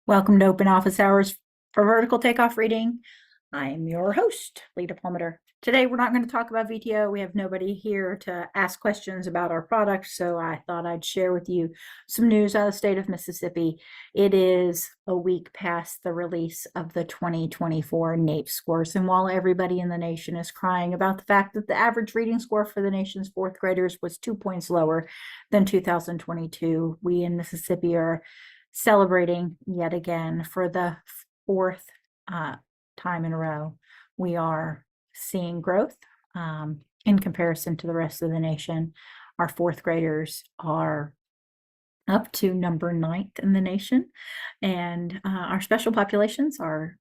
Welcome to Open Office Hours for Vertical Takeoff Reading. I'm your host, Leta Palmiter. Today, we're not going to talk about VTO. We have nobody here to ask questions about our product, so I thought I'd share with you some news out of the state of Mississippi. It is a week past the release of the 2024 NAEP scores, and while everybody in the nation is crying about the fact that the average reading score for the nation's fourth graders was 2 points lower than 2022, we in Mississippi are celebrating yet again for the fourth time in a row. We are seeing growth in comparison to the rest of the nation. Our fourth graders are up to number 9th in the nation, and our special populations are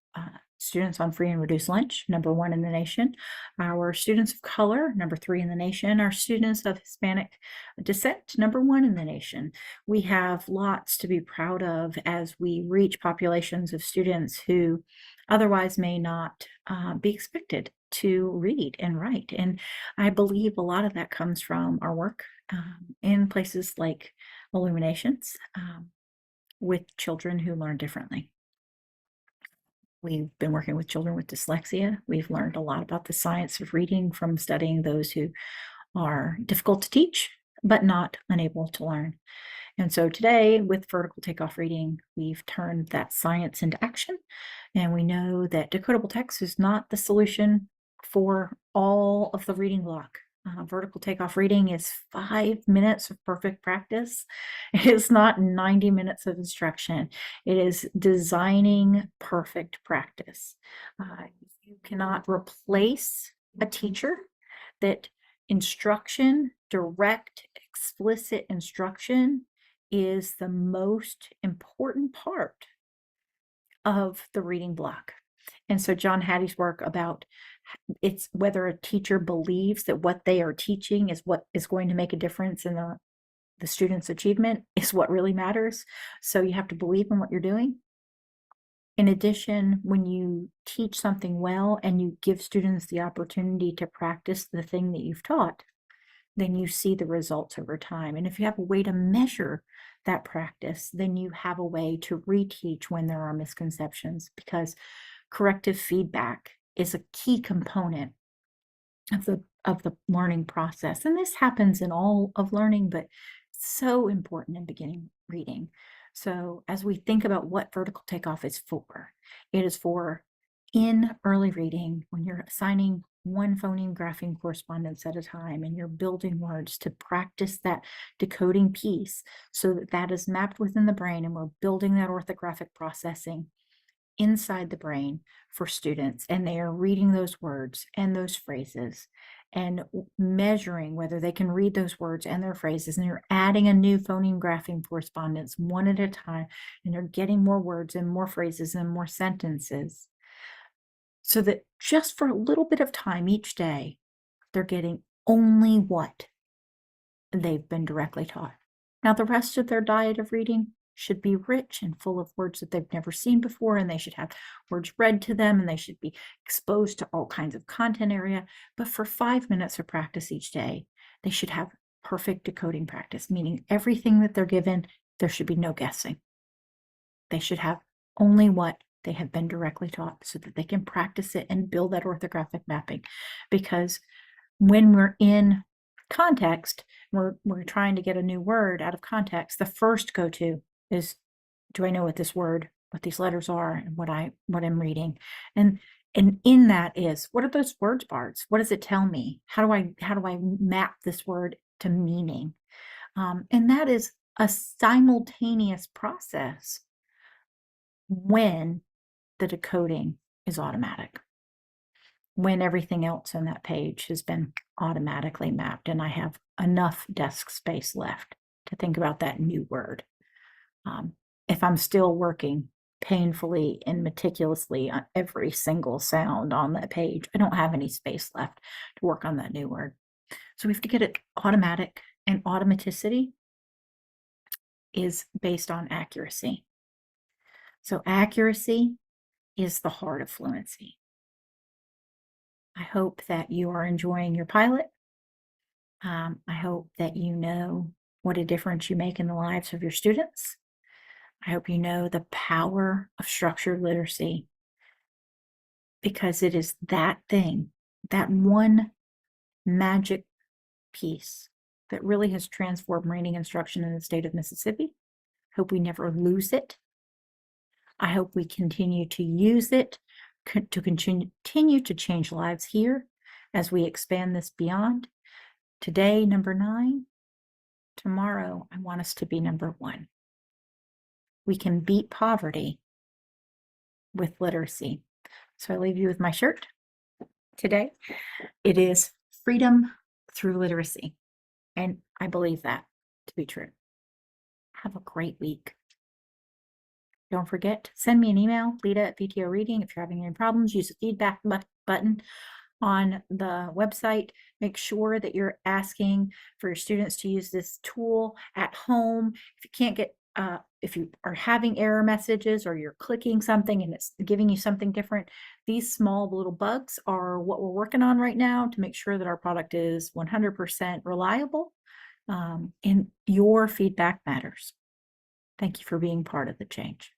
students on free and reduced lunch, number 1 in the nation. Our students of color, number 3 in the nation. Our students of Hispanic descent, number 1 in the nation. We have lots to be proud of as we reach populations of students who otherwise may not be expected to read and write. And I believe a lot of that comes from our work in places like Illuminations with children who learn differently. We've been working with children with dyslexia. We've learned a lot about the science of reading from studying those who are difficult to teach, but not unable to learn. And so today, with vertical takeoff reading, we've turned that science into action. And we know that decodable text is not the solution for all of the reading block. Vertical takeoff reading is 5 minutes of perfect practice. It is not 90 minutes of instruction. It is designing perfect practice. You cannot replace a teacher. That instruction, direct, explicit instruction, is the most important part of the reading block. And so John Hattie's work about it's whether a teacher believes that what they are teaching is what is going to make a difference in the student's achievement is what really matters. So you have to believe in what you're doing. In addition, when you teach something well and you give students the opportunity to practice the thing that you've taught, then you see the results over time. And if you have a way to measure that practice, then you have a way to reteach when there are misconceptions, because corrective feedback is a key component of the learning process. And this happens in all of learning, but so important in beginning reading. So as we think about what vertical takeoff is for, it is for in early reading when you're assigning one phoneme grapheme correspondence at a time and you're building words to practice that decoding piece so that that is mapped within the brain, and we're building that orthographic processing inside the brain for students, and they are reading those words and those phrases and measuring whether they can read those words and their phrases, and you're adding a new phoneme grapheme correspondence one at a time, and they're getting more words and more phrases and more sentences, so that just for a little bit of time each day, they're getting only what they've been directly taught. Now, the rest of their diet of reading should be rich and full of words that they've never seen before, and they should have words read to them, and they should be exposed to all kinds of content area. But for 5 minutes of practice each day, they should have perfect decoding practice, meaning everything that they're given, there should be no guessing. They should have only what they have been directly taught so that they can practice it and build that orthographic mapping. Because when we're in context, we're trying to get a new word out of context, the first go-to is, do I know what this word, what these letters are, and what I'm reading? And in that is, what are those words bars? What does it tell me? How do I map this word to meaning? And that is a simultaneous process when the decoding is automatic, when everything else on that page has been automatically mapped, and I have enough desk space left to think about that new word. If I'm still working painfully and meticulously on every single sound on that page, I don't have any space left to work on that new word. So we have to get it automatic, and automaticity is based on accuracy. So accuracy is the heart of fluency. I hope that you are enjoying your pilot. I hope that you know what a difference you make in the lives of your students. I hope you know the power of structured literacy, because it is that thing, that one magic piece that really has transformed reading instruction in the state of Mississippi. Hope we never lose it. I hope we continue to use it to continue to change lives here as we expand this beyond. Today, number 9. Tomorrow, I want us to be number 1. We can beat poverty with literacy. So I leave you with my shirt today. It is freedom through literacy. And I believe that to be true. Have a great week. Don't forget, send me an email, Leta at VTO Reading. If you're having any problems, use the feedback button on the website. Make sure that you're asking for your students to use this tool at home. If you can't get, if you are having error messages or you're clicking something and it's giving you something different, these small little bugs are what we're working on right now to make sure that our product is 100% reliable. And your feedback matters. Thank you for being part of the change.